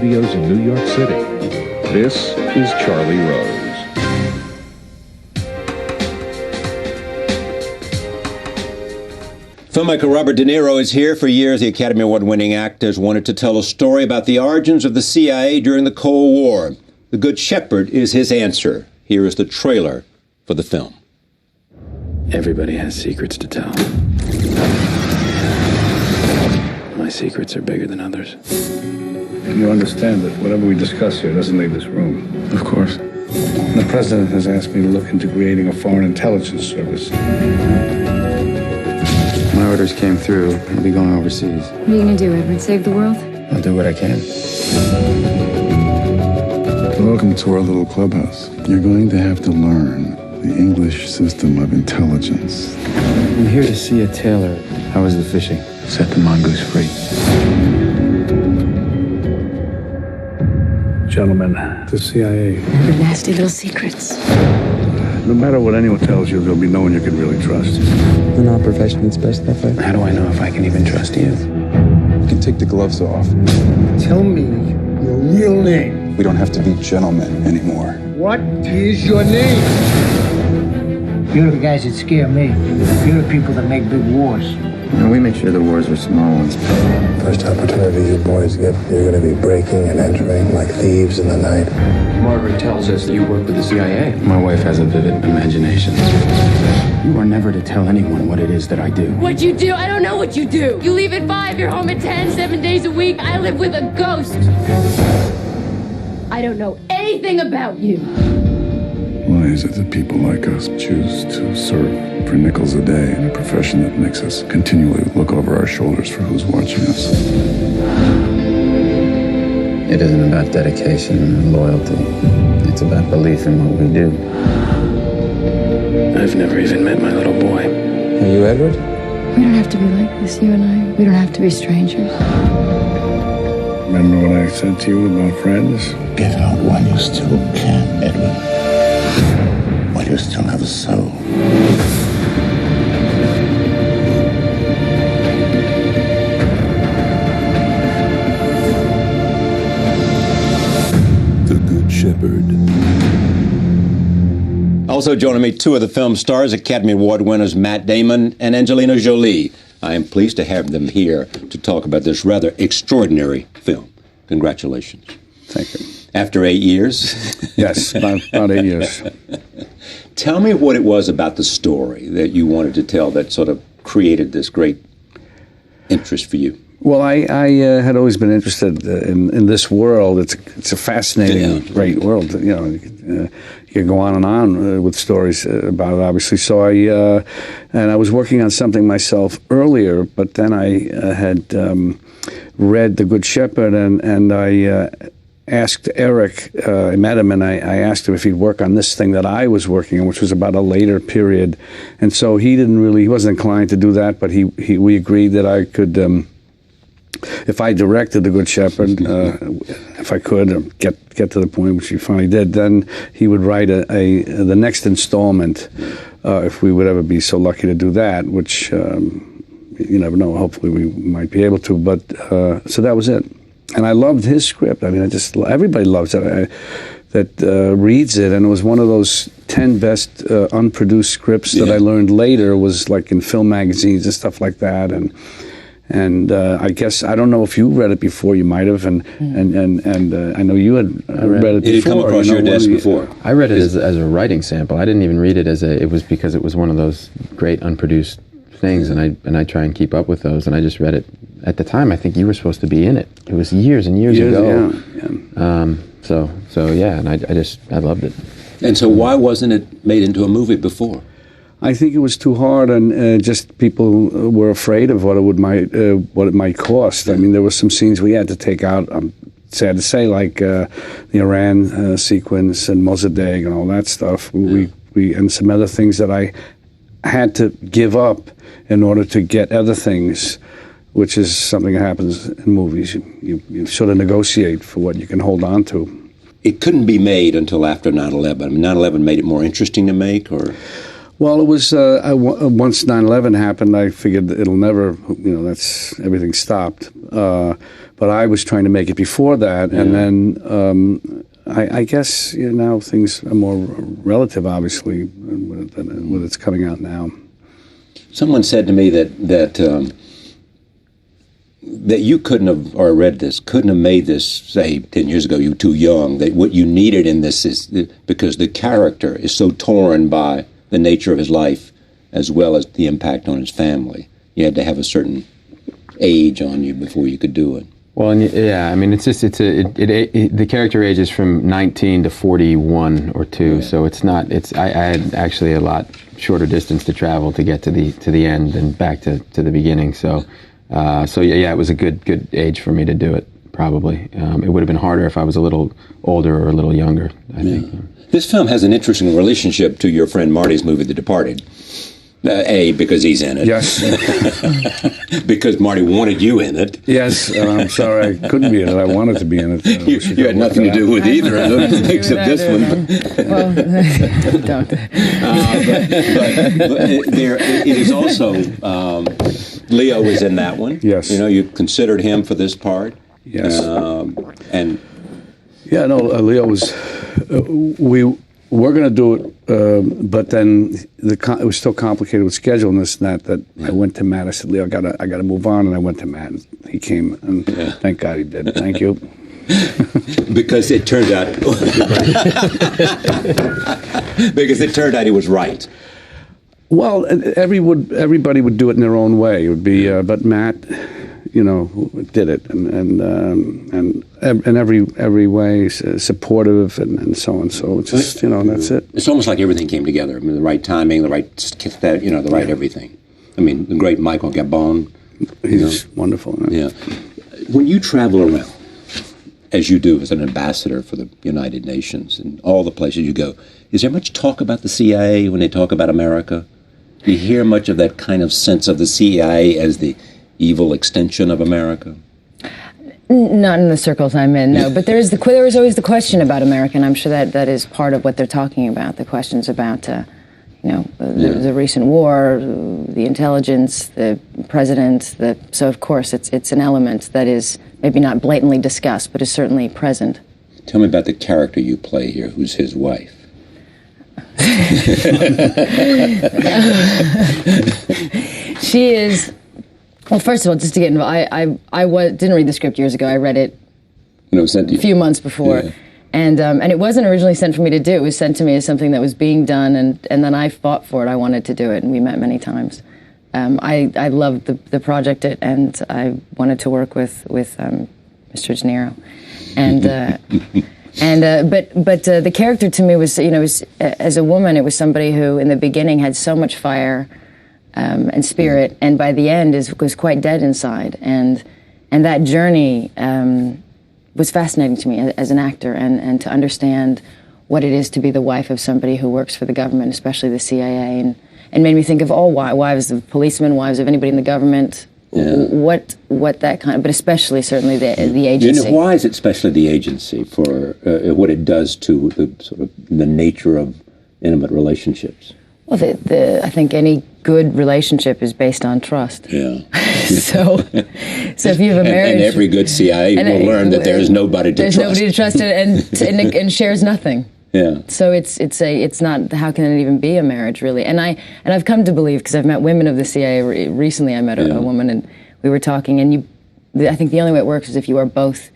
studios in New York City. This is Charlie Rose. Filmmaker Robert De Niro is here. For years, the Academy Award-winning actor has wanted to tell a story about the origins of the CIA during the Cold War. The Good Shepherd is his answer. Here is the trailer for the film. Everybody has secrets to tell. My secrets are bigger than others. You understand that whatever we discuss here doesn't leave this room. Of course. The president has asked me to look into creating a foreign intelligence service. My orders came through. I'll be going overseas. What are you gonna do, Edward? Save the world? I'll do what I can. Welcome to our little clubhouse. You're going to have to learn the English system of intelligence. I'm here to see a tailor. How was the fishing? Set the mongoose free. Gentlemen, the CIA. The nasty little secrets. No matter what anyone tells you, there'll be no one you can really trust. In our profession, it's best that way. How do I know if I can even trust you? You can take the gloves off. Tell me your real name. We don't have to be gentlemen anymore. What is your name? You're the guys that scare me. You're the people that make big wars. And we make sure the wars are small ones. First opportunity you boys get, you're going to be breaking and entering like thieves in the night. Margaret tells us that you work with the CIA. My wife has a vivid imagination. You are never to tell anyone what it is that I do. What you do? I don't know what you do. You leave at 5, you're home at 10, 7 days a week. I live with a ghost. I don't know anything about you. Why is it that people like us choose to serve for nickels a day in a profession that makes us continually look over our shoulders for who's watching us? It isn't about dedication and loyalty. It's about belief in what we do. I've never even met my little boy. Are you Edward? We don't have to be like this, you and I. We don't have to be strangers. Remember what I said to you about friends? Get out while you still can, Edwin. While you still have a soul. The Good Shepherd. Also joining me, two of the film stars, Academy Award winners Matt Damon and Angelina Jolie. I am pleased to have them here to talk about this rather extraordinary film. Congratulations. Thank you. After 8 years. Yes, about 8 years. Tell me what it was about the story that you wanted to tell that sort of created this great interest for you. Well, I had always been interested in this world. It's a fascinating, great world. You know, you can go on and on with stories about it, obviously. So I was working on something myself earlier, but then I had read The Good Shepherd, and I asked Eric, I met him, and I asked him if he'd work on this thing that I was working on, which was about a later period. And so he wasn't inclined to do that, but we agreed that I could, if I directed The Good Shepherd, if I could get to the point, which he finally did, then he would write the next installment, if we would ever be so lucky to do that, which you never know. Hopefully we might be able to. But so that was it. And I loved his script. I mean, everybody loves it. That reads it, and it was one of those 10 best unproduced scripts that I learned later was like in film magazines and stuff like that. And I guess, I don't know if you read it before, you might have, and I know you had read it before. It had come across your desk before. I read it as a writing sample. I didn't even read it it was because it was one of those great unproduced things, and I try and keep up with those, and I just read it. At the time, I think you were supposed to be in it. It was years and years ago. Yeah. So yeah, and I loved it. And so why wasn't it made into a movie before? I think it was too hard, and just people were afraid of what it might cost. I mean, there were some scenes we had to take out. I'm sad to say, like the Iran sequence and Mossadegh and all that stuff. We and some other things that I had to give up in order to get other things, which is something that happens in movies. You sort of negotiate for what you can hold on to. It couldn't be made until after 9/11. I mean, 9/11 made it more interesting to make, or? Well, it was once 9/11 happened. I figured it'll never, that's everything stopped. But I was trying to make it before that, and then I guess now things are more relative, obviously, with it's coming out now. Someone said to me that you couldn't have, or read this, couldn't have made this, say, 10 years ago, you were too young, that what you needed in this is, because the character is so torn by the nature of his life as well as the impact on his family. You had to have a certain age on you before you could do it. Well, and yeah, I mean, the character ages from 19 to 41 or 2, so I had actually a lot shorter distance to travel to get to the end and back to the beginning, so it was a good age for me to do it, probably. It would have been harder if I was a little older or a little younger, I think. This film has an interesting relationship to your friend Marty's movie, The Departed. Because he's in it. Yes. Because Marty wanted you in it. Yes, and I'm sorry I couldn't be in it. I wanted to be in it. You had nothing to do with either of them, except this one. Don't. But it is also, Leo is in that one. Yes. You considered him for this part. Yes. Yeah, Leo was, we were going to do it, but then it was still complicated with schedule and this and that I went to Matt. I said, Leo, I got to move on, and I went to Matt, and he came, and thank God he did. Thank you. Because it turned out he was right. Well, everybody would do it in their own way. It would be, but Matt, did it, and every way supportive and so on. So it's just that's it. It's almost like everything came together. I mean, the right timing, the right the right everything. I mean, the great Michael Gabon. He's wonderful. Yeah. When you travel around, as you do as an ambassador for the United Nations and all the places you go, is there much talk about the CIA when they talk about America? Do you hear much of that kind of sense of the CIA as the evil extension of America? Not in the circles I'm in, no. But there is always the question about America, and I'm sure that is part of what they're talking about. The questions about, the recent war, the intelligence, the president. So of course it's an element that is maybe not blatantly discussed, but is certainly present. Tell me about the character you play here, who's his wife. She is. Well, first of all, just to get involved, I didn't read the script years ago. I read it when it was sent to you. A few months before, and it wasn't originally sent for me to do. It was sent to me as something that was being done, and then I fought for it. I wanted to do it, and we met many times. I loved the project, and I wanted to work with Mr. Niro, but the character to me was, as a woman, it was somebody who in the beginning had so much fire. And spirit, and by the end was quite dead inside, and that journey was fascinating to me as an actor, and to understand what it is to be the wife of somebody who works for the government, especially the CIA, and made me think of all wives of policemen, wives of anybody in the government, what that kind of, but especially certainly the agency. And why is it especially the agency for what it does to the nature of intimate relationships? Well, I think any good relationship is based on trust. Yeah. so if you have a marriage, and every good CIA will learn that there is nobody to trust. There's nobody to trust, and shares nothing. Yeah. So it's not, how can it even be a marriage really? And I've come to believe, because I've met women of the CIA recently. I met a woman, and we were talking, and I think the only way it works is if you are both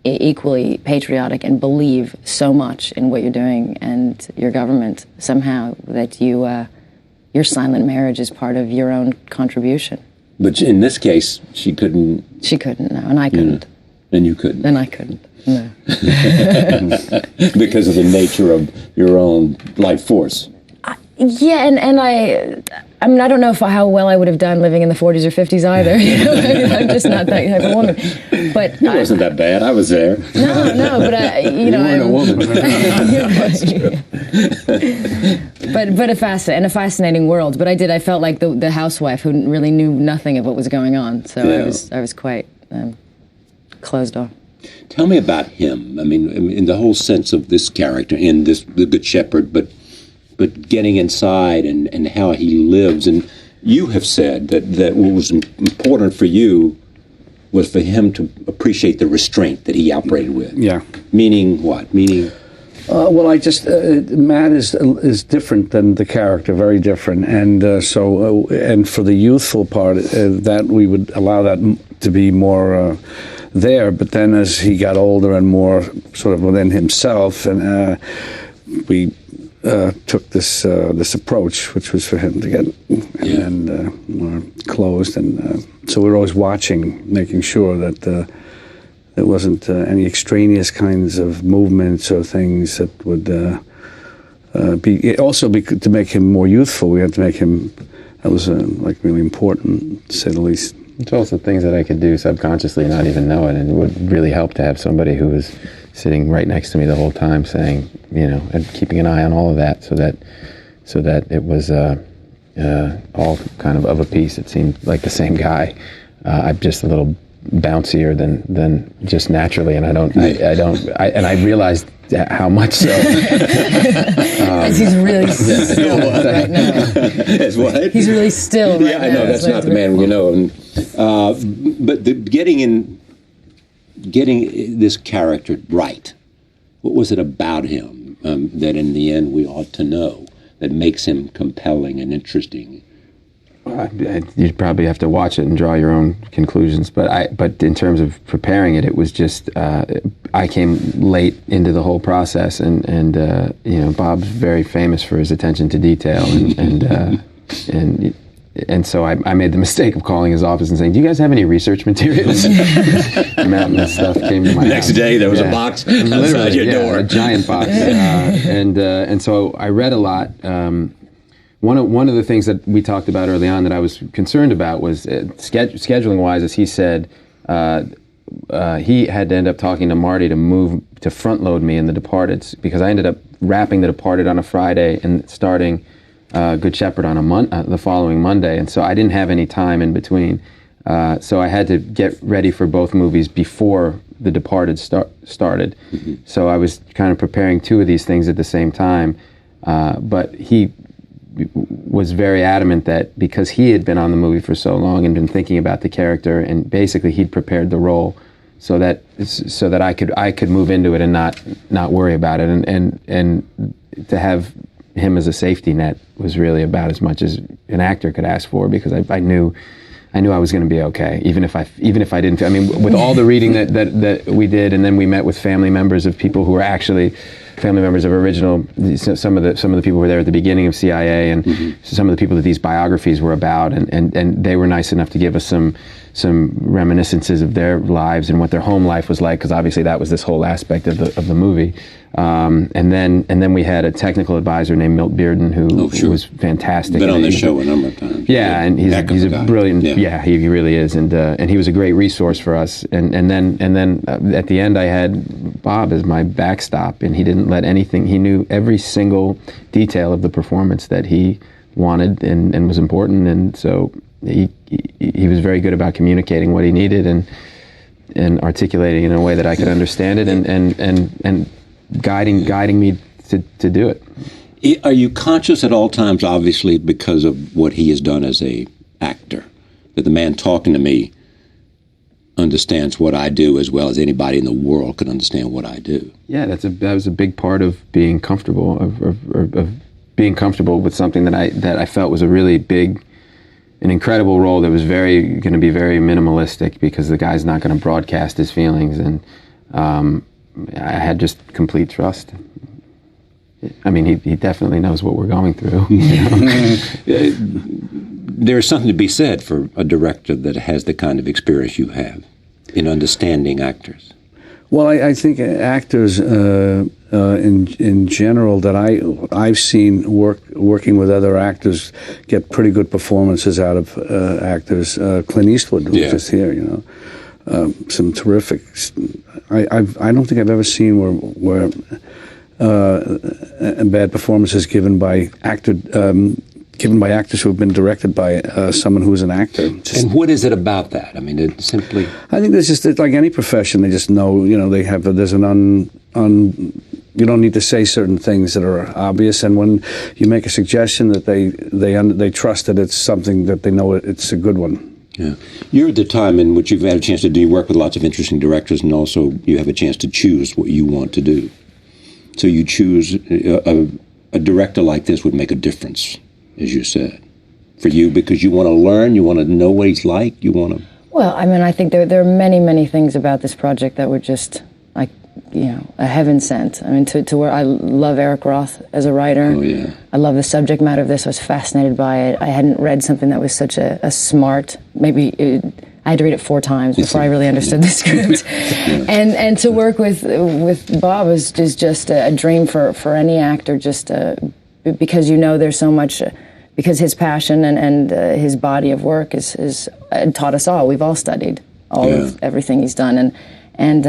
equally patriotic and believe so much in what you're doing and your government somehow that your silent marriage is part of your own contribution. But in this case, she couldn't. She couldn't, no, and I couldn't. And you couldn't. And I couldn't, no. Because of the nature of your own life force. Yeah, and I mean, I don't know how well I would have done living in the 40s or 50s either. I'm just not that type of woman. But it wasn't that bad. I was there. No, but you weren't a woman. That's true. But a fascinating world. But I felt like the housewife who really knew nothing of what was going on. So I was quite closed off. Tell me about him. I mean, in the whole sense of this character in the Good Shepherd, but but getting inside and how he lives. And you have said that what was important for you was for him to appreciate the restraint that he operated with. Yeah. Meaning what? Meaning... Well, I just Matt is different than the character, very different, and and for the youthful part, that we would allow that to be more there. But then, as he got older and more sort of within himself, and we took this approach, which was for him to get more closed, and so we were always watching, making sure that. There wasn't any extraneous kinds of movements or things that would to make him more youthful. We had to make him. That was like really important, to say the least. It's also things that I could do subconsciously and not even know it, and it would really help to have somebody who was sitting right next to me the whole time, saying, and keeping an eye on all of that, so that it was all kind of a piece. It seemed like the same guy. I'm just a little bouncier than just naturally, and I realized how much so. He's really still right now. That's what? He's really still right now. Yeah, I know, that's not the man we know. But getting this character right, what was it about him that in the end we ought to know that makes him compelling and interesting? You probably have to watch it and draw your own conclusions. But in terms of preparing it, it was just I came late into the whole process, and Bob's very famous for his attention to detail, and so I made the mistake of calling his office and saying, "Do you guys have any research materials?" And that stuff came to my next house. day there was a box outside your door, a giant box, and so I read a lot. One of the things that we talked about early on that I was concerned about was scheduling wise, as he said, he had to end up talking to Marty to front load me in The Departed, because I ended up wrapping The Departed on a Friday and starting Good Shepherd on the following Monday, and so I didn't have any time in between. So I had to get ready for both movies before The Departed started. Mm-hmm. So I was kind of preparing two of these things at the same time, but he was very adamant that because he had been on the movie for so long and been thinking about the character, and basically he'd prepared the role so that I could move into it and not worry about it, and to have him as a safety net was really about as much as an actor could ask for, because I knew I was going to be okay, even if I didn't. I mean, with all the reading that we did, and then we met with family members of people who were actually family members of original. Some of the people who were there at the beginning of CIA, and some of the people that these biographies were about, and they were nice enough to give us some reminiscences of their lives and what their home life was like, because obviously that was this whole aspect of the movie. And then we had a technical advisor named Milt Bearden who was fantastic. Been on this show a number of times. Yeah, and he's a brilliant. Yeah, he really is, and he was a great resource for us. And then at the end, I had Bob as my backstop, and he didn't let anything. He knew every single detail of the performance that he wanted and was important, and so he was very good about communicating what he needed and articulating it in a way that I could understand it, and guiding me to do it. Are you conscious at all times, obviously, because of what he has done as a actor, that the man talking to me understands what I do as well as anybody in the world can understand what I do? Yeah, that was a big part of being comfortable, of being comfortable with something that I felt was a really big, an incredible role that was going to be very minimalistic, because the guy's not going to broadcast his feelings, and I had just complete trust. I mean, he definitely knows what we're going through. There's something to be said for a director that has the kind of experience you have in understanding actors. Well, I think actors in general that I've seen working with other actors get pretty good performances out of actors. Clint Eastwood was just here, some terrific. I don't think I've ever seen where bad performances given by actors who have been directed by someone who's an actor. And what is it about that? I mean, it simply... I think there's just, like any profession, they just know, there's an you don't need to say certain things that are obvious. And when you make a suggestion that they trust that it's something that they know it's a good one. Yeah. You're at the time in which you've had a chance to do, you work with lots of interesting directors, and also you have a chance to choose what you want to do. So you choose, a director like this would make a difference, as you said, for you, because you want to learn, you want to know what he's like, you want to... Well, I mean, I think there are many, many things about this project that were just, like, a heaven sent. I mean, to where I love Eric Roth as a writer. Oh, yeah. I love the subject matter of this. I was fascinated by it. I hadn't read something that was such a smart, I had to read it 4 times before I really understood the script. And to work with Bob is just a dream for any actor, just because there's so much, because his passion and his body of work is taught us all. We've all studied all of everything he's done, and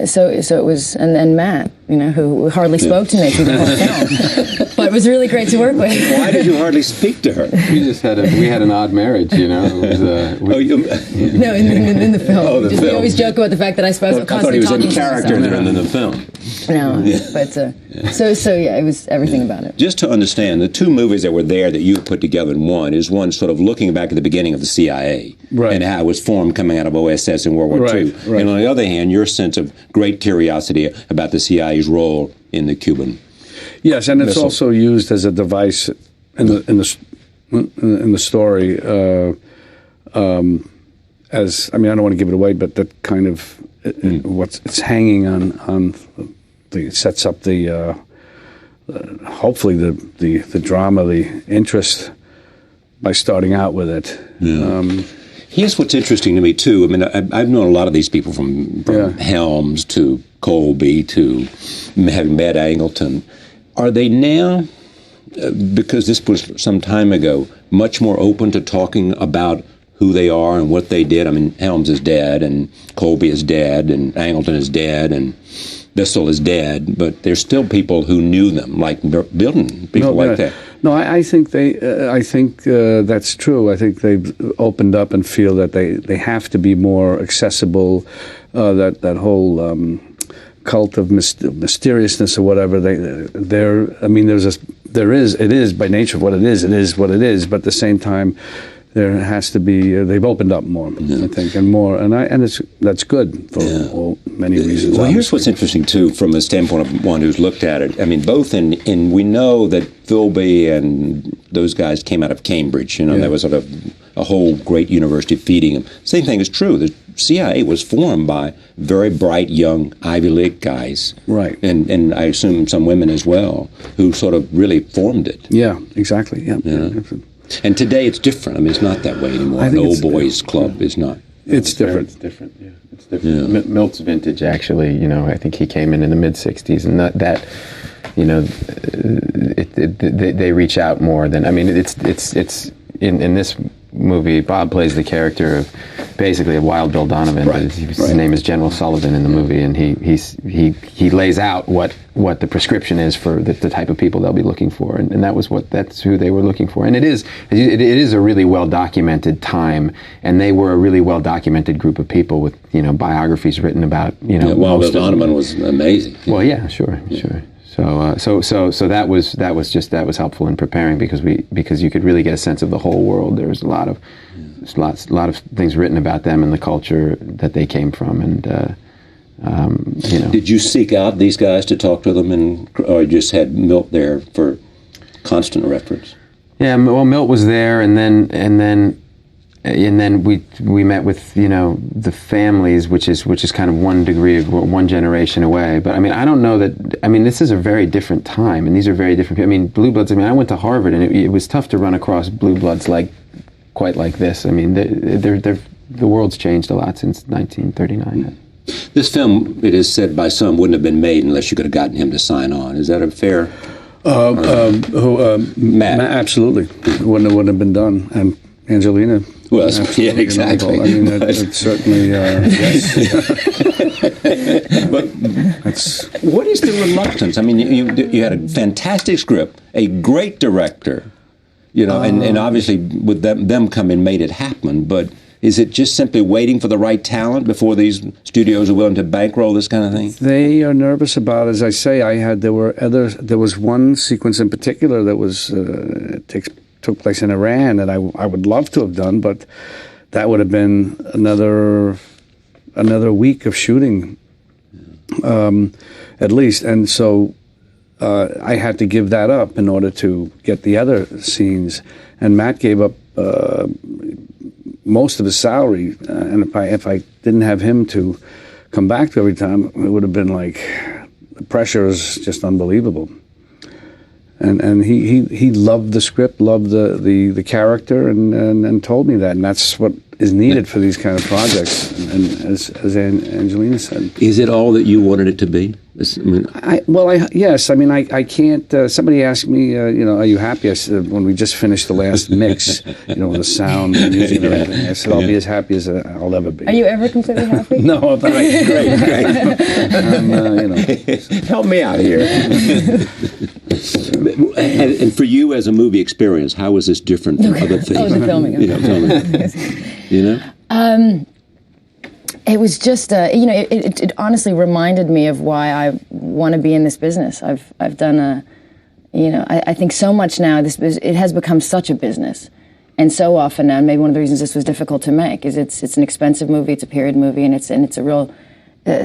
so it was, and then Matt, who hardly spoke to me through the whole film, but it was really great to work with. Why did you hardly speak to her? We had an odd marriage, It was, No, in the film. Oh, the film. We always joke about the fact that I suppose I thought he was in character in the film. No, but so it was everything about it. Just to understand, the 2 movies that were there that you put together in one is one sort of looking back at the beginning of the CIA and how it was formed coming out of OSS in World War II. Right. And on the other hand, your sense of great curiosity about the CIA's role in the Cuban. Yes, and it's missile. also used as a device in the story. As I mean, I don't want to give it away, but that kind of it's hanging on. It sets up the hopefully the drama, the interest by starting out with it. Yeah. Here's what's interesting to me too. I mean, I've known a lot of these people from Helms to Colby to having met Angleton. Are they now, because this was some time ago, much more open to talking about who they are and what they did? I mean, Helms is dead, and Colby is dead, and Angleton is dead, and Bissell is dead, but there's still people who knew them, like Bilton, people like that. No, I think that's true. I think they've opened up and feel that they have to be more accessible. That whole cult of mysteriousness or whatever. It is by nature of what it is. It is what it is. But at the same time, there has to be. They've opened up more, I think, and more, and that's good for many reasons. Well, here's what's interesting too, from the standpoint of one who's looked at it. I mean, both in we know that Philby and those guys came out of Cambridge. There was sort of a whole great university feeding them. Same thing is true. The CIA was formed by very bright young Ivy League guys, right? And I assume some women as well, who sort of really formed it. Yeah, exactly. Yeah. And today it's different. I mean, it's not that way anymore. The old boys club is not. It's different. It's different. Yeah, it's different. Yeah. Milt's vintage, actually. I think he came in the mid '60s, and that they reach out more than. I mean, it's in this movie. Bob plays the character of basically a Wild Bill Donovan. Right. His name is General Sullivan in the movie, and he lays out what the prescription is for the type of people they'll be looking for, and that's who they were looking for. And it is a really well documented time, and they were a really well documented group of people with biographies written about Wild Bill Donovan was amazing. Well, yeah, sure. So that was helpful in preparing because you could really get a sense of the whole world. There was a lot of things written about them and the culture that they came from, and Did you seek out these guys to talk to them, or just had Milt there for constant reference? Yeah, well, Milt was there, and then we met with the families, which is kind of one generation away. But I mean, I don't know that. I mean, this is a very different time, and these are very different. I mean, Blue Bloods. I mean, I went to Harvard, and it was tough to run across Blue Bloods quite like this. I mean, the world's changed a lot since 1939. This film, it is said by some, wouldn't have been made unless you could have gotten him to sign on. Is that a fair? Matt, absolutely, wouldn't have been done, and Angelina. Well, yeah, exactly. I mean, it's certainly yes. But what is the reluctance? I mean, you had a fantastic script, a great director, and obviously with them coming made it happen. But Is it just simply waiting for the right talent before these studios are willing to bankroll this kind of thing? They are nervous about it. As I say, there was one sequence in particular that was took place in Iran that I would love to have done, but that would have been another week of shooting, at least. And so I had to give that up in order to get the other scenes. And Matt gave up most of his salary, and if I didn't have him to come back to every time, it would have been like the pressure is just unbelievable. And he loved the script, loved the character, and told me that, and that's what is needed for these kind of projects. And as Angelina said, is it all that you wanted it to be? Yes. I mean, I can't. Somebody asked me, are you happy? I said, when we just finished the last mix, with the sound and music and everything. I said, I'll be as happy as I'll ever be. Are you ever completely happy? No. Great. Help me out here. And for you as a movie experience, how was this different from other things? Oh, was it filming? It was just, it honestly reminded me of why I want to be in this business. I've done I think so much now, it has become such a business. And so often now, maybe one of the reasons this was difficult to make is it's an expensive movie, it's a period movie, and it's a real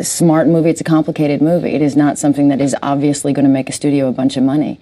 smart movie, it's a complicated movie. It is not something that is obviously going to make a studio a bunch of money,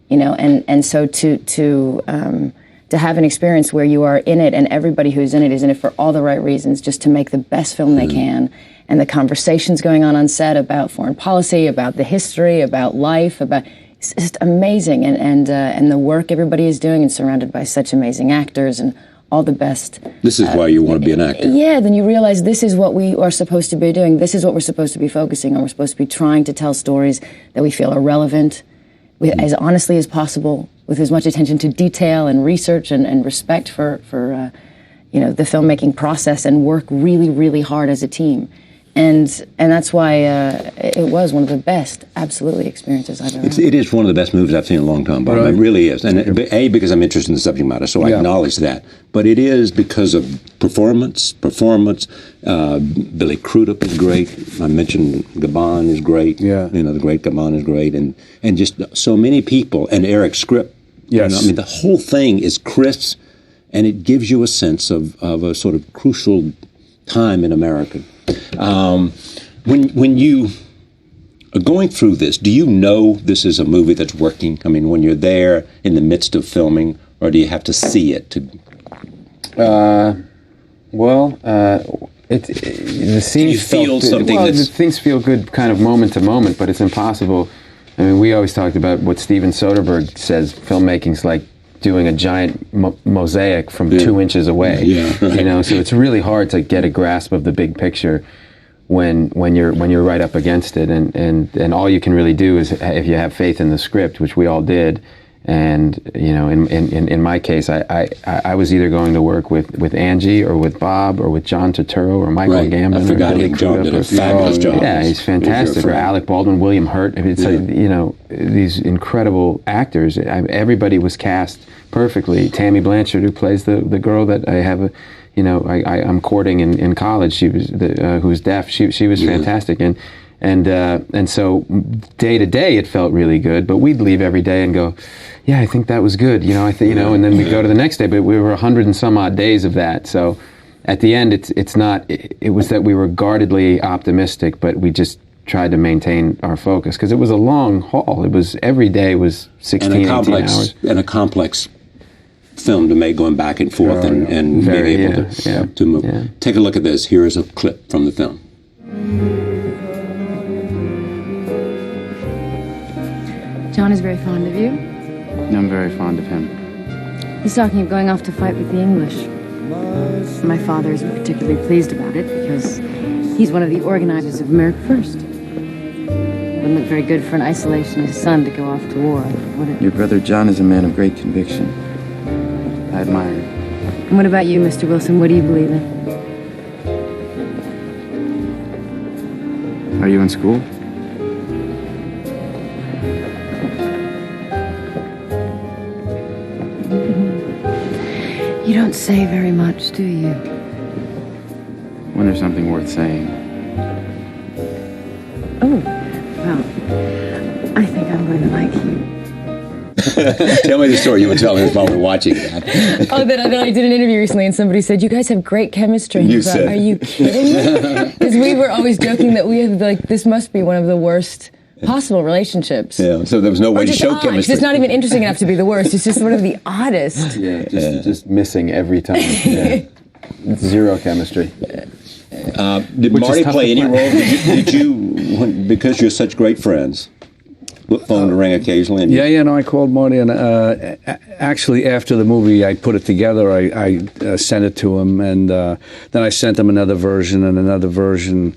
and so to have an experience where you are in it and everybody who's in it is in it for all the right reasons, just to make the best film they can, and the conversations going on set about foreign policy, about the history, about life, it's just amazing, and the work everybody is doing, and surrounded by such amazing actors and all the best. This is why you want to be an actor. Yeah, then you realize this is what we are supposed to be doing. This is what we're supposed to be focusing on. We're supposed to be trying to tell stories that we feel are relevant, as honestly as possible, with as much attention to detail and research and respect for the filmmaking process, and work really, really hard as a team. And that's why it was one of the best, absolutely, experiences I've ever had. It is one of the best movies I've seen in a long time, Bob. Right. It really is. And because I'm interested in the subject matter, so I acknowledge that. But it is because of performance. Billy Crudup is great. I mentioned Gabon is great. Yeah. The great Gabon is great. And just so many people. And Eric's script. Yes. The whole thing is crisp, and it gives you a sense of a sort of crucial time in America. When you are going through this, do you know this is a movie that's working? When you're there in the midst of filming, or do you have to see it? The scenes feel something. The things feel good, kind of moment to moment, but it's impossible. We always talked about what Steven Soderbergh says: filmmaking's like doing a giant mosaic from 2 inches away. Yeah, right. So it's really hard to get a grasp of the big picture when you're right up against it, and all you can really do is, if you have faith in the script, which we all did. And in my case, I was either going to work with Angie or with Bob or with John Turturro or Michael Gambon. I forgot him. John did a fabulous job. Yeah, he's fantastic. Or Alec Baldwin, William Hurt. These incredible actors. Everybody was cast perfectly. Tammy Blanchard, who plays the girl that I have I'm courting in college. She was who's deaf. She was fantastic. And so day to day it felt really good, but we'd leave every day and go, yeah, I think that was good, and then we'd go to the next day, but we were 100 and some odd days of that. So at the end, it was that we were guardedly optimistic, but we just tried to maintain our focus, because it was a long haul. It was, every day was 16, 18 hours. And a complex film to make, going back and forth and being able to move. Yeah. Take a look at this. Here is a clip from the film. John is very fond of you. I'm very fond of him. He's talking of going off to fight with the English. My father isn't particularly pleased about it because he's one of the organizers of America First. It wouldn't look very good for an isolationist son to go off to war, would it? Your brother John is a man of great conviction. I admire him. And what about you, Mr. Wilson? What do you believe in? Are you in school? You don't say very much, do you? when there's something worth saying. Oh, well, I think I'm going to like you. Tell me the story you were telling us while we were watching that. That I did an interview recently, and somebody said, "You guys have great chemistry." And I thought, said, "Are you kidding me?" Because we were always joking that we have this must be one of the worst possible relationships. Yeah, so there was no way to show chemistry. It's not even interesting enough to be the worst. It's just one of the oddest. Yeah, just missing every time. Yeah. Zero chemistry. Did Marty play any role? Did you, because you're such great friends, phone to ring occasionally? And No, I called Marty, and actually after the movie, I put it together. I sent it to him, and then I sent him another version and another version,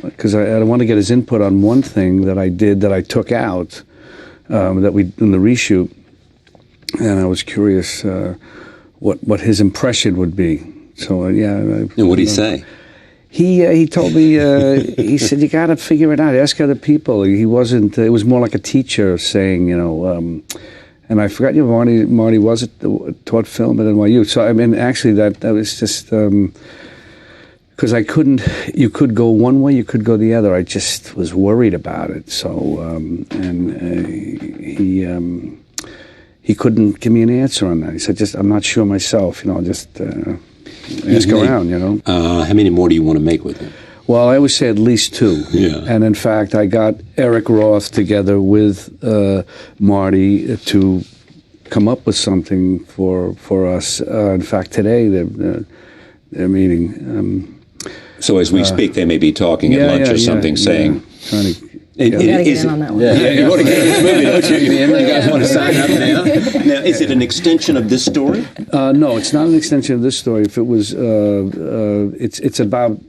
because I want to get his input on one thing that I did that I took out that we in the reshoot, and I was curious what his impression would be. So and what did he say? He told me, he said, you got to figure it out. Ask other people. He wasn't, it was more like a teacher saying, and I forgot, Marty taught film at NYU. So, I mean, actually that was just, because you could go one way, you could go the other. I just was worried about it. So, he couldn't give me an answer on that. He said, I'm not sure myself, just ask around, How many more do you want to make with him? Well, I always say at least 2. Yeah. And in fact, I got Eric Roth together with Marty to come up with something for us. In fact, today they're meeting. So as we speak, they may be talking at lunch or something, saying... Trying to, you got to get in on that one. You want to get in this movie, don't you? You guys want to sign up now? Now, is it an extension of this story? No, it's not an extension of this story. If it was, it's about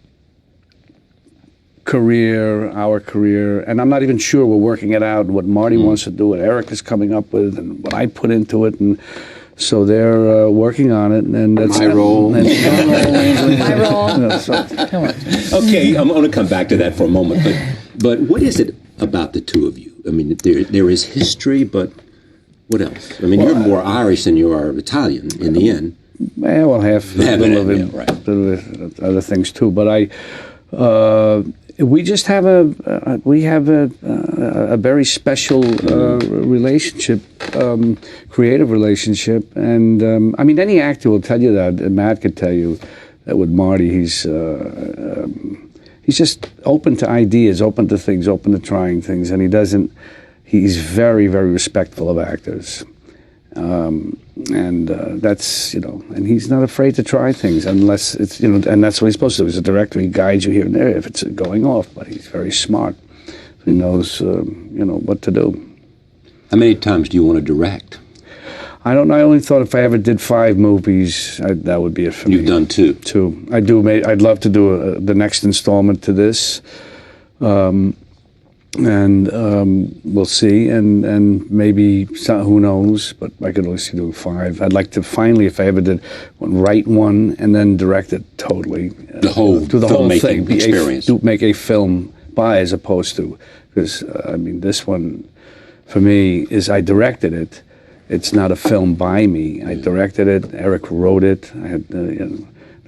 our career, and I'm not even sure we're working it out, what Marty wants to do, what Eric is coming up with, and what I put into it, and so they're working on it, and that's my role. My role. Come on. Okay, I'm going to come back to that for a moment, but what is it about the two of you? I mean, there is history, but what else? I mean, you're more Irish than you are Italian in the end. Well, half a little of other things too. But we just have a very special relationship, creative relationship, and I mean, any actor will tell you that. Matt could tell you that with Marty, he's just open to ideas, open to things, open to trying things, and he's very, very respectful of actors. And that's, and he's not afraid to try things unless it's, and that's what he's supposed to do. He's a director, he guides you here and there if it's going off, but he's very smart. He knows, what to do. How many times do you want to direct? I don't know. I only thought if I ever did 5 movies, that would be it for me. You've done 2. 2. I'd love to do the next installment to this. And we'll see, and maybe who knows? But I could only do 5. I'd like to finally, if I ever did, write one and then direct it totally. The whole do the whole thing, experience. Make a film by, as opposed to, because I mean, this one for me is I directed it. It's not a film by me. I directed it. Eric wrote it. I had the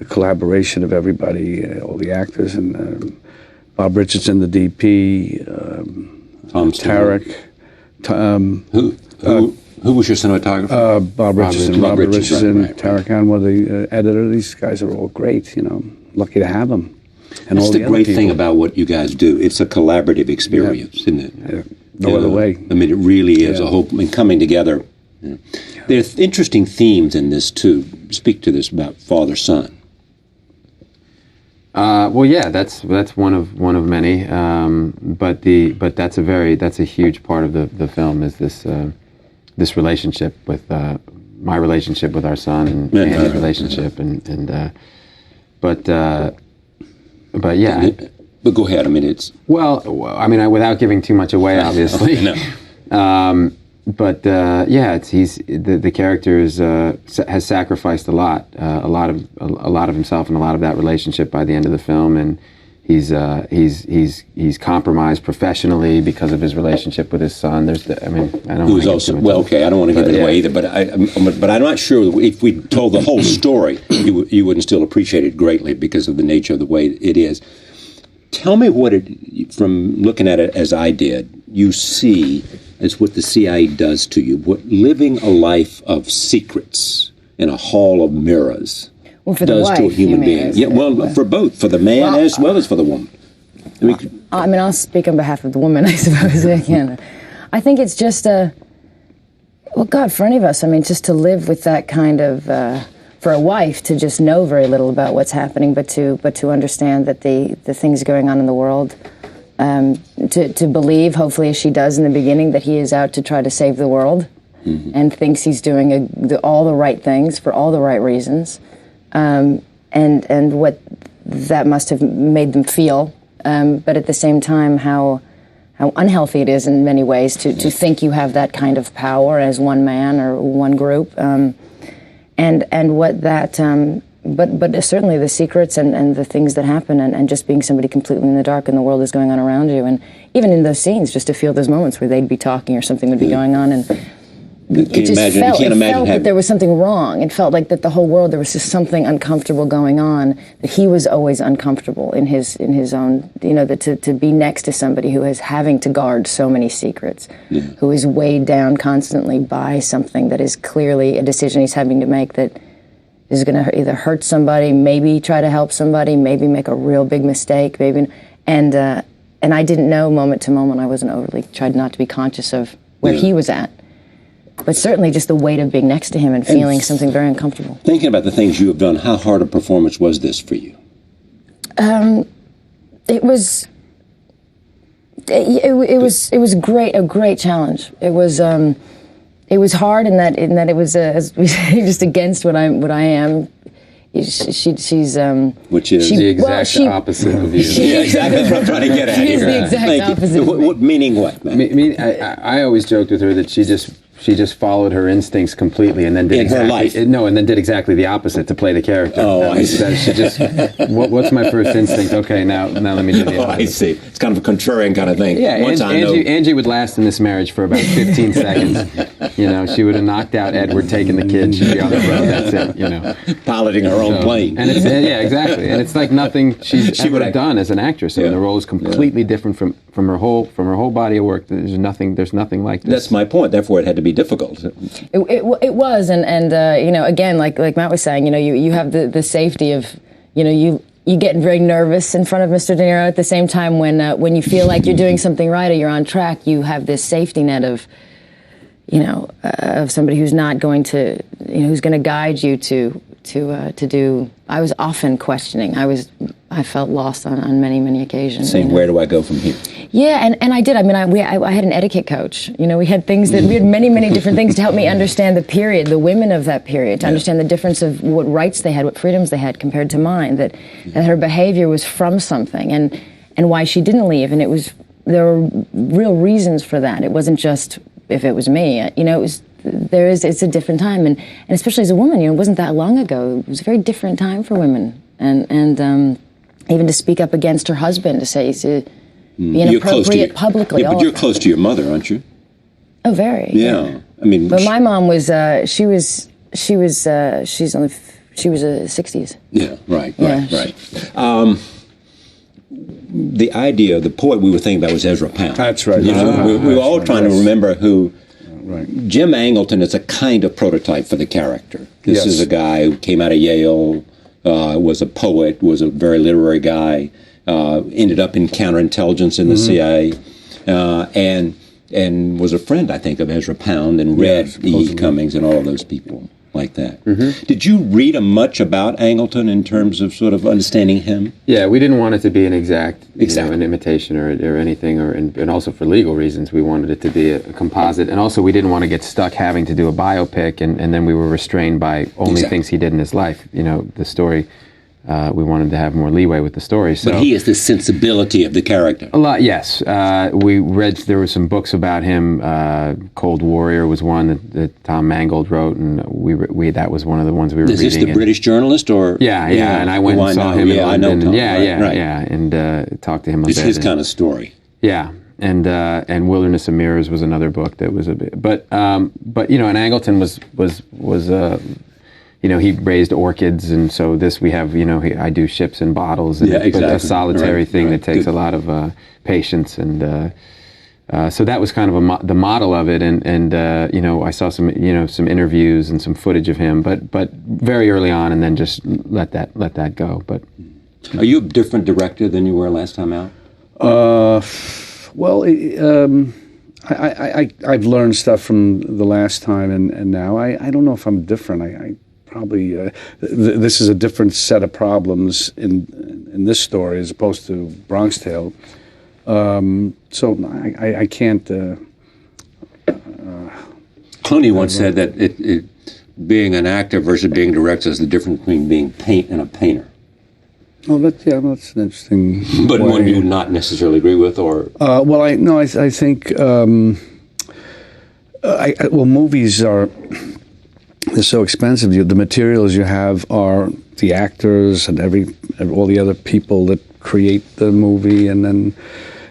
collaboration of everybody, all the actors, and. Bob Richardson, the DP, Tom Tarek. Who was your cinematographer? Bob Richardson. Robert Richardson, right. Tarek Anwar, the editor. These guys are all great. Lucky to have them. And that's all the great thing about what you guys do. It's a collaborative experience, isn't it? Yeah. No other way. I mean, it really is a whole coming together. Yeah. There's interesting themes in this too. Speak to this about father-son. Well, yeah, that's one of many, but that's a huge part of the film is this relationship with my relationship with our son and Andy's relationship but yeah. But go ahead. I mean, it's without giving too much away, obviously. No. He's the character has sacrificed a lot of himself and a lot of that relationship by the end of the film, and he's compromised professionally because of his relationship with his son. I don't. Who was also okay. I don't want to give it away either, but I'm not sure if we told the whole story, you wouldn't still appreciate it greatly because of the nature of the way it is. Tell me what from looking at it as I did, you see as what the CIA does to you. What living a life of secrets in a hall of mirrors does to a human being. Yeah, for both, for the man as well as for the woman. I'll speak on behalf of the woman, I suppose. I think it's just God, for any of us, just to live with that kind of, for a wife to just know very little about what's happening, but to understand that the things going on in the world, to believe, hopefully as she does in the beginning, that he is out to try to save the world, and thinks he's doing all the right things for all the right reasons. And what that must have made them feel, but at the same time, how unhealthy it is in many ways to think you have that kind of power as one man or one group, and what that, but certainly the secrets and the things that happen, and just being somebody completely in the dark and the world is going on around you, and even in those scenes, just to feel those moments where they'd be talking or something would be going on, and it felt that there was something wrong. It felt like that the whole world, there was just something uncomfortable going on, that he was always uncomfortable in his own, that to be next to somebody who is having to guard so many secrets, who is weighed down constantly by something that is clearly a decision he's having to make that is going to either hurt somebody, maybe try to help somebody, maybe make a real big mistake, maybe, and I didn't know moment to moment. I wasn't overly, tried not to be conscious of where he was at. But certainly just the weight of being next to him and feeling something very uncomfortable. Thinking about the things you have done, how hard a performance was this for you? It was a great challenge. It was hard in that it was as we say, just against what I am. She's which is the exact opposite of you. Yeah, exactly what I'm trying to get at. She is the exact opposite. Meaning what? I always joked with her that she just followed her instincts completely, and then did and then did exactly the opposite to play the character. Oh, I see. She just what's my first instinct? Okay, now let me do the opposite. I see. It's kind of a contrarian kind of thing. Yeah, Angie would last in this marriage for about 15 seconds. She would have knocked out Edward, taking the kids. She'd be on the road. That's it. Piloting her own plane. And it's exactly. And it's like nothing she would have done as an actress. The role is completely different from her whole body of work. There's nothing like this. That's my point. Therefore, it had to be difficult. It was, and again, like Matt was saying, you have the safety of, you get very nervous in front of Mr. De Niro. At the same time, when you feel like you're doing something right or you're on track, you have this safety net of, of somebody who's not going to, who's going to guide you to do. I was often questioning. I felt lost on many occasions. Saying, where do I go from here? Yeah, and I did. I had an etiquette coach. We had things we had many different things to help me understand the period, the women of that period, to understand the difference of what rights they had, what freedoms they had compared to mine, that her behavior was from something, and why she didn't leave, and there were real reasons for that. It wasn't just if it was me. It's a different time, and especially as a woman, it wasn't that long ago. It was a very different time for women, and even to speak up against her husband, to say to be inappropriate publicly. Yeah, but you're close to your mother, aren't you? Oh, very. Yeah. But my mom was she was a 60s. Yeah. Right. The idea, the poet we were thinking about was Ezra Pound. That's right. We were all trying to remember who. Right. Jim Angleton is a kind of prototype for the character. This is a guy who came out of Yale, was a poet, was a very literary guy, ended up in counterintelligence in the CIA, and was a friend, I think, of Ezra Pound, and read E. Cummings and all of those people like that. Mm-hmm. Did you read much about Angleton in terms of sort of understanding him? Yeah, we didn't want it to be an exact. An imitation or anything, and also for legal reasons, we wanted it to be a composite, and also we didn't want to get stuck having to do a biopic, and then we were restrained by only things he did in his life. The story we wanted to have more leeway with the story. So, but he is the sensibility of the character. A lot, yes. We read, there were some books about him. Cold Warrior was one that Tom Mangold wrote, and we that was one of the ones we were reading. Is this the British journalist, or? Yeah, and I went and saw him in London. I know Tom. And talked to him a bit. It's his kind of story. Yeah. And Wilderness of Mirrors was another book that was a bit, but and Angleton was he raised orchids, and so this we have I do ships and bottles, and a solitary thing that takes a lot of patience, and so that was kind of the model of it, and I saw some interviews and some footage of him, but very early on, and then just let that go. But are you a different director than you were last time out? Well, I've learned stuff from the last time and now. I don't know if I'm different. I probably this is a different set of problems in this story as opposed to Bronx Tale. So I can't. Clooney once said that it being an actor versus being a director is the difference between being paint and a painter. Well, that's an interesting. But way. One you not necessarily agree with, or I think movies they're so expensive. The materials you have are the actors and all the other people that create the movie, and then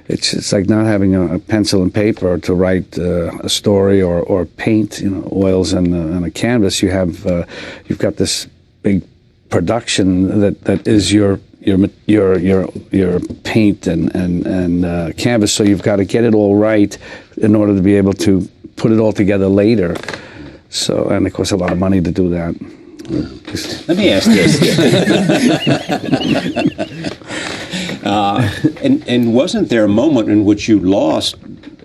it's like not having a pencil and paper to write a story or paint, oils and a canvas. You've got this big production that is your paint and canvas. So you've got to get it all right in order to be able to put it all together later. So, and it costs a lot of money to do that. Let me ask this. And wasn't there a moment in which you lost?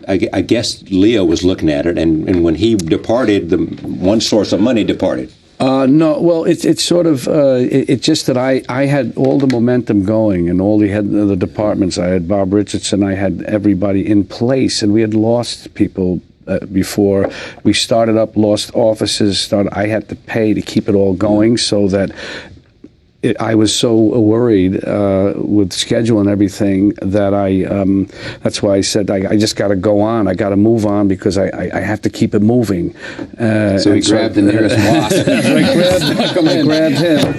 I guess Leo was looking at it, and when he departed, the one source of money departed. No, well, it's sort of it's just that I had all the momentum going, and all the departments. I had Bob Richardson, I had everybody in place, and we had lost people before we started up, lost offices. I had to pay to keep it all going, so that I was so worried with schedule and everything that that's why I said I just got to go on. I got to move on because I have to keep it moving. So he grabbed the nearest wasp. I grabbed him.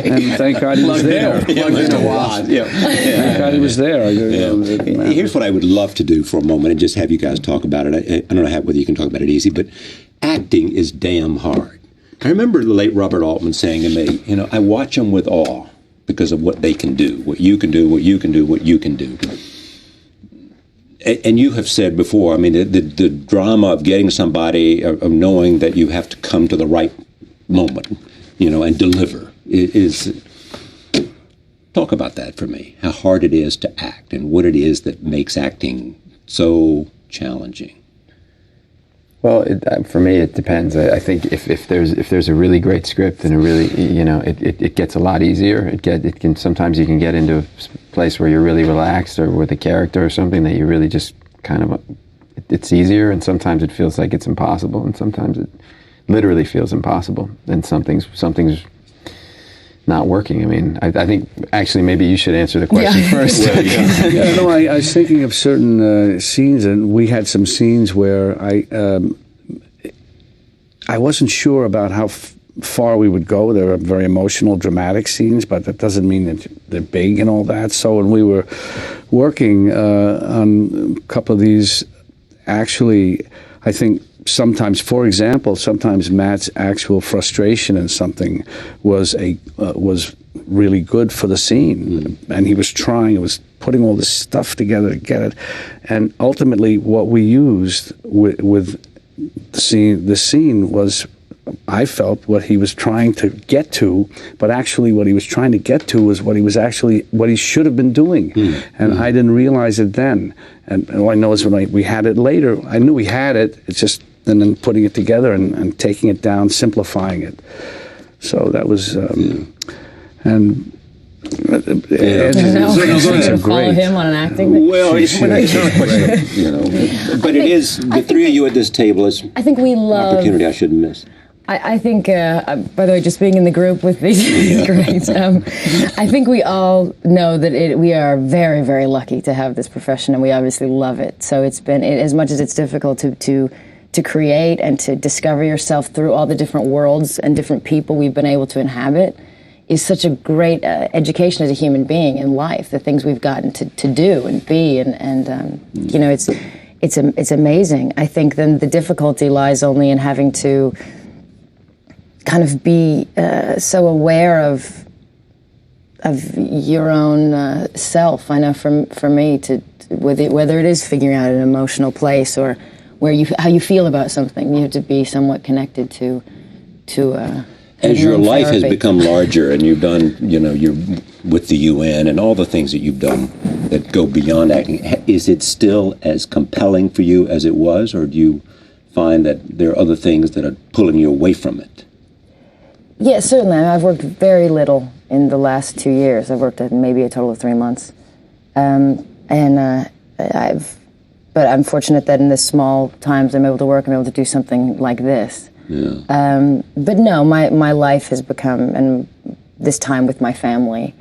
And thank God he was there. Thank God he was there. Here's what I would love to do for a moment and just have you guys talk about it. I don't know whether you can talk about it easy, but acting is damn hard. I remember the late Robert Altman saying to me, I watch them with awe because of what they can do, what you can do, what you can do, what you can do. And you have said before, I mean, the drama of getting somebody, of knowing that you have to come to the right moment, and deliver is. Talk about that for me, how hard it is to act and what it is that makes acting so challenging. Well, for me, it depends. I think if there's a really great script and a really, it gets a lot easier. It can sometimes you can get into a place where you're really relaxed, or with a character or something that you really just kind of, it's easier. And sometimes it feels like it's impossible, and sometimes it literally feels impossible, and something's not working. I mean, I think actually maybe you should answer the question first. I was thinking of certain scenes, and we had some scenes where I wasn't sure about how far we would go. There were very emotional, dramatic scenes, but that doesn't mean that they're big and all that. So when we were working on a couple of these, actually, I think sometimes, for example, Matt's actual frustration in something was really good for the scene, and he was putting all this stuff together to get it, and ultimately what we used with the scene was, I felt, what he was trying to get to, but actually what he was trying to get to was what he should have been doing, and I didn't realize it then. And all I know is when we had it later, I knew we had it. It's just then putting it together and taking it down, simplifying it. So that was, and. Follow him on an acting. Well, it's not a question, but it is the three of you at this table is. I think we love opportunity I shouldn't miss. I think, by the way, just being in the group with these is great. I think we all know that we are very, very lucky to have this profession, and we obviously love it. So it's been, as much as it's difficult to create and to discover yourself through all the different worlds and different people we've been able to inhabit, is such a great education as a human being in life. The things we've gotten to do and be, and you know, it's amazing. I think then the difficulty lies only in having to kind of be so aware of your own self. I know for me, whether it is figuring out an emotional place or how you feel about something, you have to be somewhat connected to. As your life has become larger, and you've done, you know, you're with the UN and all the things that you've done that go beyond acting, is it still as compelling for you as it was, or do you find that there are other things that are pulling you away from it? Yeah, certainly. I've worked very little in the last 2 years. I've worked at maybe a total of 3 months. But I'm fortunate that in the small times I'm able to work, I'm able to do something like this. Yeah. But no, my life has become, and this time with my family,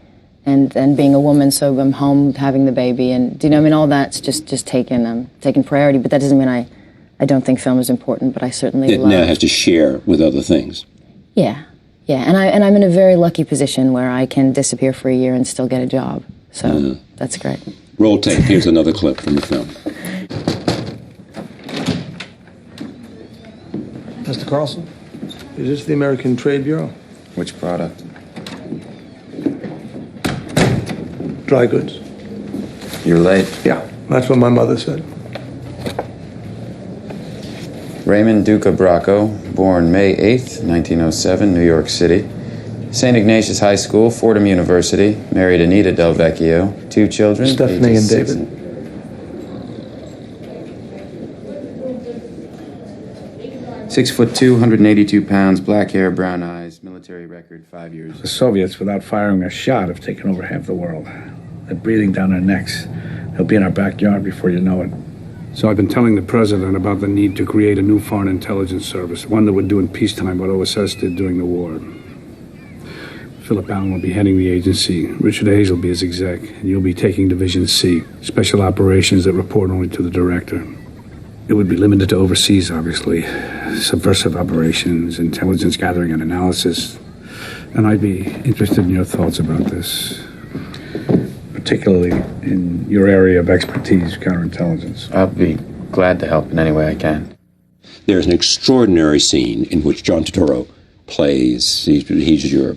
and being a woman, so I'm home having the baby, and you know, I mean, all that's just taken priority. But that doesn't mean I don't think film is important, but I certainly it now has to share with other things. Yeah. And I'm in a very lucky position where I can disappear for a year and still get a job. So that's great. Roll tape. Here's another clip from the film. Mr. Carlson, is this the American Trade Bureau? Which product? Dry goods. You're late. Yeah, that's what my mother said. Raymond Duca Bracco, born May 8th, 1907, New York City. St. Ignatius High School, Fordham University. Married Anita Del Vecchio. 2 children. Stephanie and David. Six foot 2, 182 pounds, black hair, brown eyes, military record, 5 years. The Soviets, without firing a shot, have taken over half the world. They're breathing down our necks. They'll be in our backyard before you know it. So I've been telling the president about the need to create a new foreign intelligence service, one that would do in peacetime what OSS did during the war. Philip Allen will be heading the agency. Richard Hayes will be his exec, and you'll be taking Division C, special operations that report only to the director. It would be limited to overseas, obviously. Subversive operations, intelligence gathering and analysis. And I'd be interested in your thoughts about this, particularly in your area of expertise, counterintelligence. I'll be glad to help in any way I can. There's an extraordinary scene in which John Turturro plays, he's your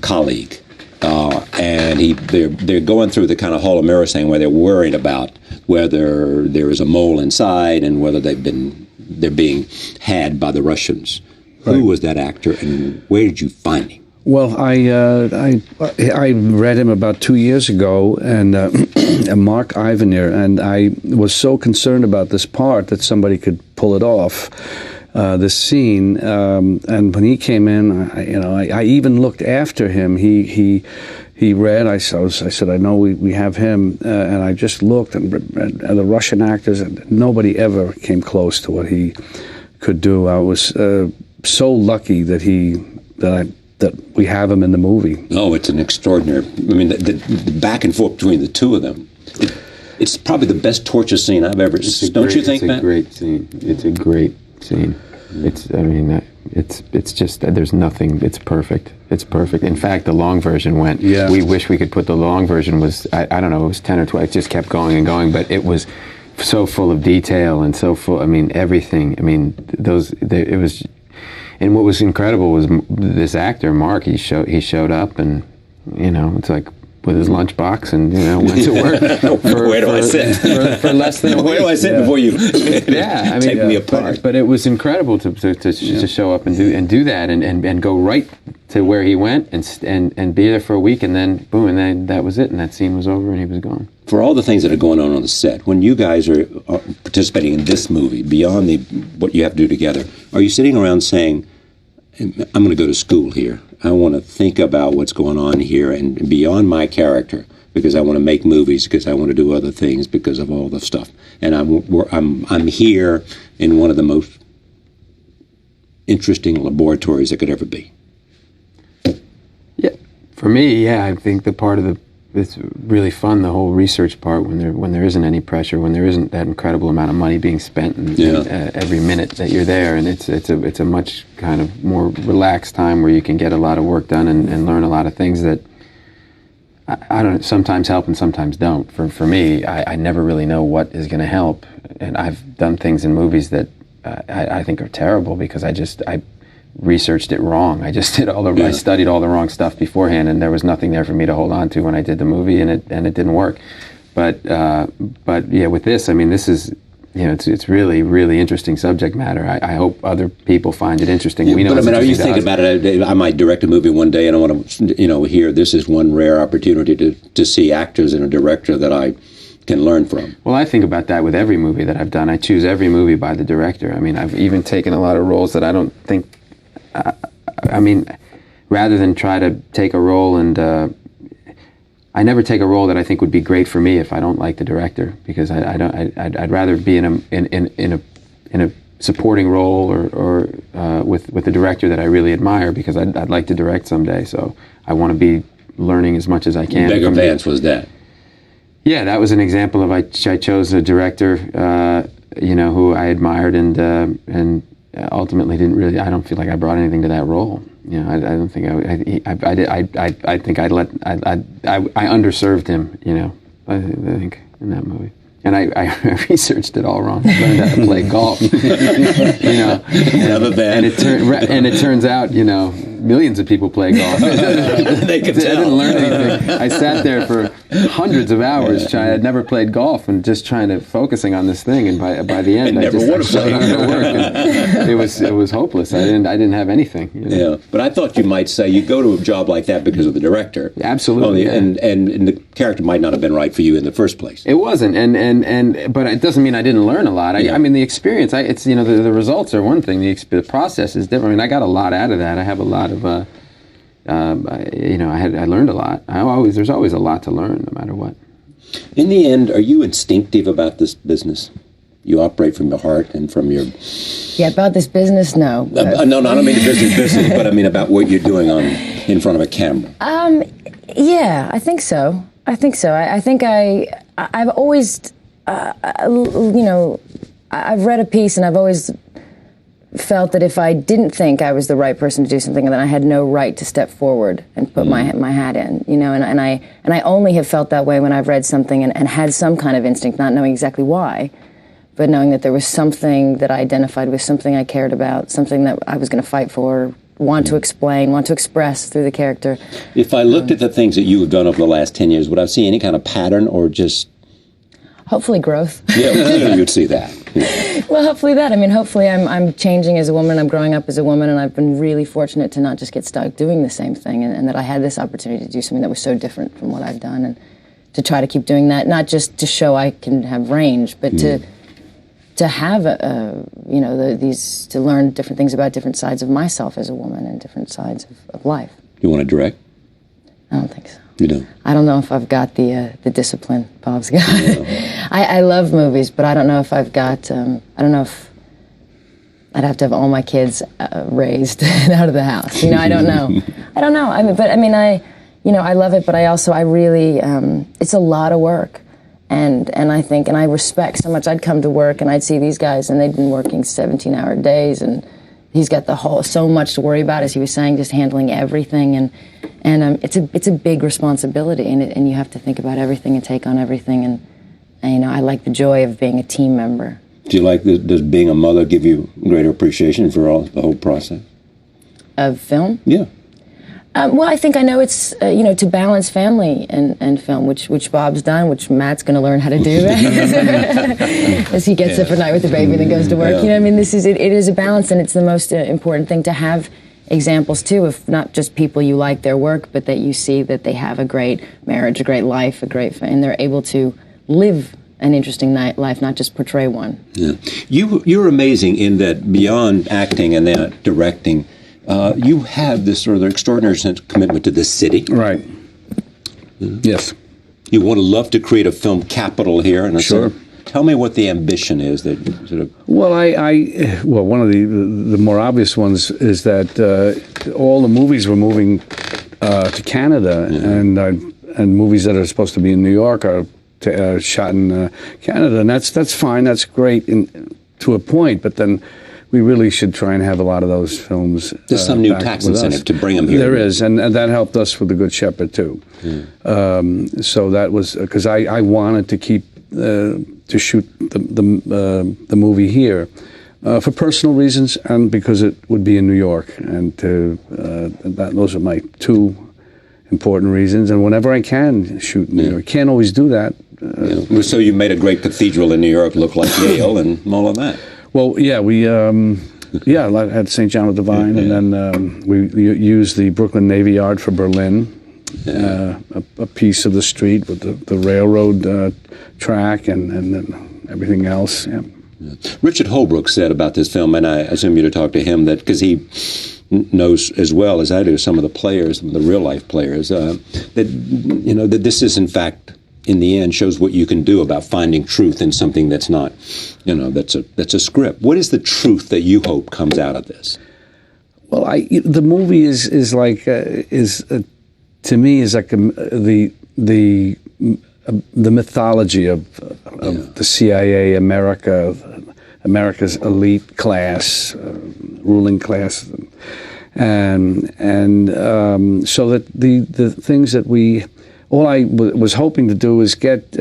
colleague, and they're going through the kind of Hall of Mirrors thing where they're worried about whether there is a mole inside and whether they're being had by the Russians. Right. Who was that actor, and where did you find him? Well, I read him about 2 years ago, and Mark Ivanir, and I was so concerned about this part that somebody could pull it off, this scene. And when he came in, I even looked after him. He read. I said, I know we have him, and I just looked and the Russian actors, and nobody ever came close to what he could do. I was so lucky that we have him in the movie. Oh, it's an extraordinary. I mean, the back and forth between the two of them. It's probably the best torture scene I've ever seen. Don't you think, Matt? It's a great scene. It's a great scene. It's just, there's nothing, it's perfect. It's perfect. In fact, the long version went, we wish we could put the long version was, I don't know, it was 10 or 12, it just kept going and going, but it was so full of detail and so full, I mean, everything. I mean, it was, and what was incredible was this actor, Mark, he showed up and, it's like, with his lunchbox and, went to work. Where do I sit? For less than a week. Where do I sit before you take me apart? But it was incredible to show up and do that and go right to where he went and be there for a week, and then boom, and then that was it, and that scene was over and he was gone. For all the things that are going on the set, when you guys are participating in this movie, beyond what you have to do together, are you sitting around saying, I'm going to go to school here. I want to think about what's going on here and beyond my character, because I want to make movies, because I want to do other things, because of all the stuff. And I'm here in one of the most interesting laboratories there could ever be. Yeah, for me, yeah, I think the part of it's really fun, the whole research part, when there isn't any pressure, when there isn't that incredible amount of money being spent in every minute that you're there, and it's a much kind of more relaxed time where you can get a lot of work done and learn a lot of things that I don't sometimes help and sometimes don't. For me, I never really know what is going to help, and I've done things in movies that I think are terrible because I researched it wrong. I just did I studied all the wrong stuff beforehand, and there was nothing there for me to hold on to when I did the movie, and it didn't work. But yeah, with this, I mean, this is, you know, it's really, really interesting subject matter. I hope other people find it interesting. Yeah, we know, but I mean, are you thinking about it? I might direct a movie one day, and I want to, you know, hear this is one rare opportunity to see actors and a director that I can learn from. Well, I think about that with every movie that I've done. I choose every movie by the director. I mean, I've even taken a lot of roles that I don't think. I mean, rather than try to take a role and I never take a role that I think would be great for me if I don't like the director, because I'd rather be in a supporting role or with a director that I really admire, because I'd like to direct someday. So I want to be learning as much as I can. Beggar Vance was that. Yeah, that was an example of I chose a director, you know, who I admired and ultimately didn't really. I don't feel like I brought anything to that role. You know, I don't think I think I underserved him. You know, I think in that movie. And I researched it all wrong. I learned how to play golf. You know, and it turns out, you know, millions of people play golf. They could tell. I didn't learn anything. I sat there for hundreds of hours. I'd never played golf and just focusing on this thing. And by the end, I just it was hopeless. I didn't have anything. You know? Yeah, but I thought you might say you go to a job like that because of the director. Absolutely. And the character might not have been right for you in the first place. It wasn't, but it doesn't mean I didn't learn a lot. I mean, the experience. It's, you know, the results are one thing. The process is different. I mean, I got a lot out of that. I have a lot of, you know, I learned a lot. There's always a lot to learn, no matter what. In the end, are you instinctive about this business? You operate from your heart and from your... Yeah, about this business, no. No, I don't mean the business, but I mean about what you're doing in front of a camera. Yeah, I think so. I think I've always, you know, I've read a piece and I've always felt that if I didn't think I was the right person to do something, then I had no right to step forward and put my hat in, you know, and I only have felt that way when I've read something and had some kind of instinct, not knowing exactly why, but knowing that there was something that I identified with, something I cared about, something that I was going to fight for, want to explain, want to express through the character. If I looked at the things that you have done over the last 10 years, would I see any kind of pattern or just... Hopefully growth. Yeah, you'd see that. Yeah. Well, hopefully that. I mean, hopefully I'm changing as a woman, I'm growing up as a woman, and I've been really fortunate to not just get stuck doing the same thing, and that I had this opportunity to do something that was so different from what I've done, and to try to keep doing that, not just to show I can have range, but to have, you know, to learn different things about different sides of myself as a woman and different sides of life. You want to direct? I don't think so. You don't? I don't know if I've got the discipline Bob's got. I love movies, but I don't know if I've got, I don't know if I'd have to have all my kids raised and out of the house. You know, I don't know. I mean, you know, I love it, but I really, it's a lot of work. And I think, and I respect so much. I'd come to work and I'd see these guys and they'd been working 17-hour days, and he's got so much to worry about, as he was saying, just handling everything, and it's a big responsibility, and you have to think about everything and take on everything, and you know, I like the joy of being a team member. Do you like does being a mother give you greater appreciation for the whole process of film? Yeah. Well, I think I know it's, you know, to balance family and film, which Bob's done, which Matt's going to learn how to do as he gets up at night with the baby and then goes to work. Yeah. You know, I mean, it is a balance, and it's the most important thing to have examples, too, of not just people you like their work, but that you see that they have a great marriage, a great life, and they're able to live an interesting life, not just portray one. Yeah. You're amazing in that beyond acting and then directing, you have this sort of extraordinary sense of commitment to this city. Right. Yes. You want to love to create a film capital here. And sure. Tell me what the ambition is that sort of. Well, well, one of the more obvious ones is that all the movies were moving to Canada, and movies that are supposed to be in New York are shot in Canada, and that's fine, that's great to a point, but then we really should try and have a lot of those films. There's some new tax incentive to bring them here. There is, and that helped us with The Good Shepherd too. So that was because I wanted to keep to shoot the movie here for personal reasons and because it would be in New York, and those are my two important reasons. And whenever I can shoot in New York, can't always do that. So you made a great cathedral in New York look like Yale and all of that. Well, yeah, we had St. John of the Divine, and then we used the Brooklyn Navy Yard for Berlin, a piece of the street with the railroad track and then everything else. Yeah. Richard Holbrook said about this film, and I assume you to talk to him, that because he knows as well as I do some of the players, some of the real life players, that this is in fact, in the end, shows what you can do about finding truth in something that's not, that's a script. What is the truth that you hope comes out of this? Well, the movie is like to me is like the mythology of the CIA, America's elite class, ruling class, and so that the things that all I was hoping to do is get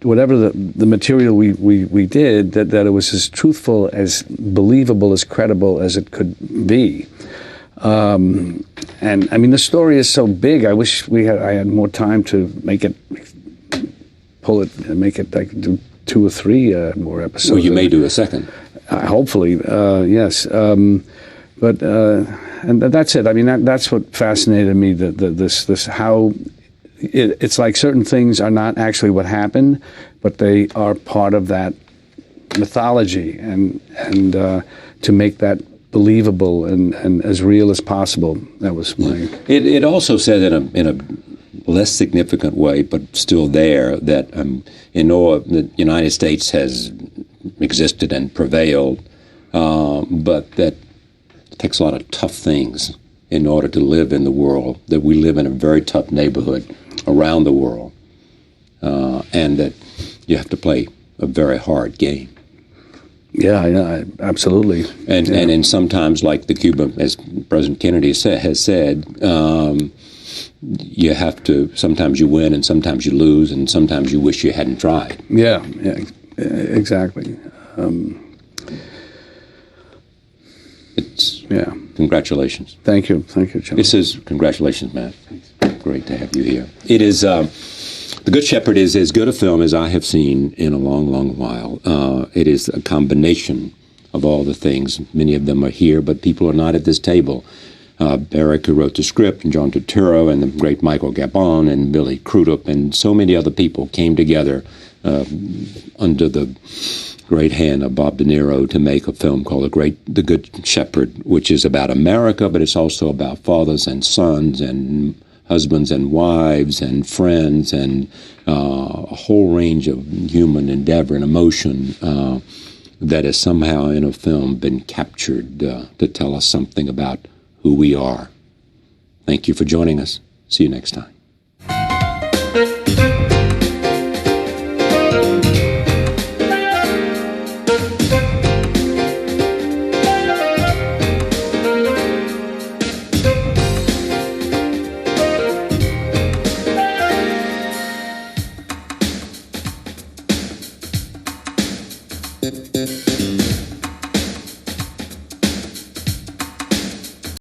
whatever the material we did, that it was as truthful, as believable, as credible as it could be. And I mean, the story is so big. I wish I had more time to make it like do 2 or 3 more episodes. Well, you may do a second. Hopefully, yes. But and that's it. I mean, that's what fascinated me. This how. It's like certain things are not actually what happened, but they are part of that mythology, and to make that believable and as real as possible. That was my. It also said in a less significant way, but still there, that the United States has existed and prevailed, but that it takes a lot of tough things in order to live in the world, that we live in a very tough neighborhood around the world, and that you have to play a very hard game. Yeah, absolutely. And sometimes, like the Cuba, as President Kennedy has said, you have to, sometimes you win and sometimes you lose and sometimes you wish you hadn't tried. Yeah, exactly. Congratulations. Thank you, John. This is, congratulations, Matt. It's great to have you here. It is, The Good Shepherd is as good a film as I have seen in a long, long while. It is a combination of all the things. Many of them are here, but people are not at this table. Eric, who wrote the script, and John Turturro, and the great Michael Gabon, and Billy Crudup, and so many other people came together under the great hand of Bob De Niro to make a film called The Good Shepherd, which is about America, but it's also about fathers and sons and husbands and wives and friends and a whole range of human endeavor and emotion that has somehow in a film been captured to tell us something about who we are. Thank you for joining us. See you next time.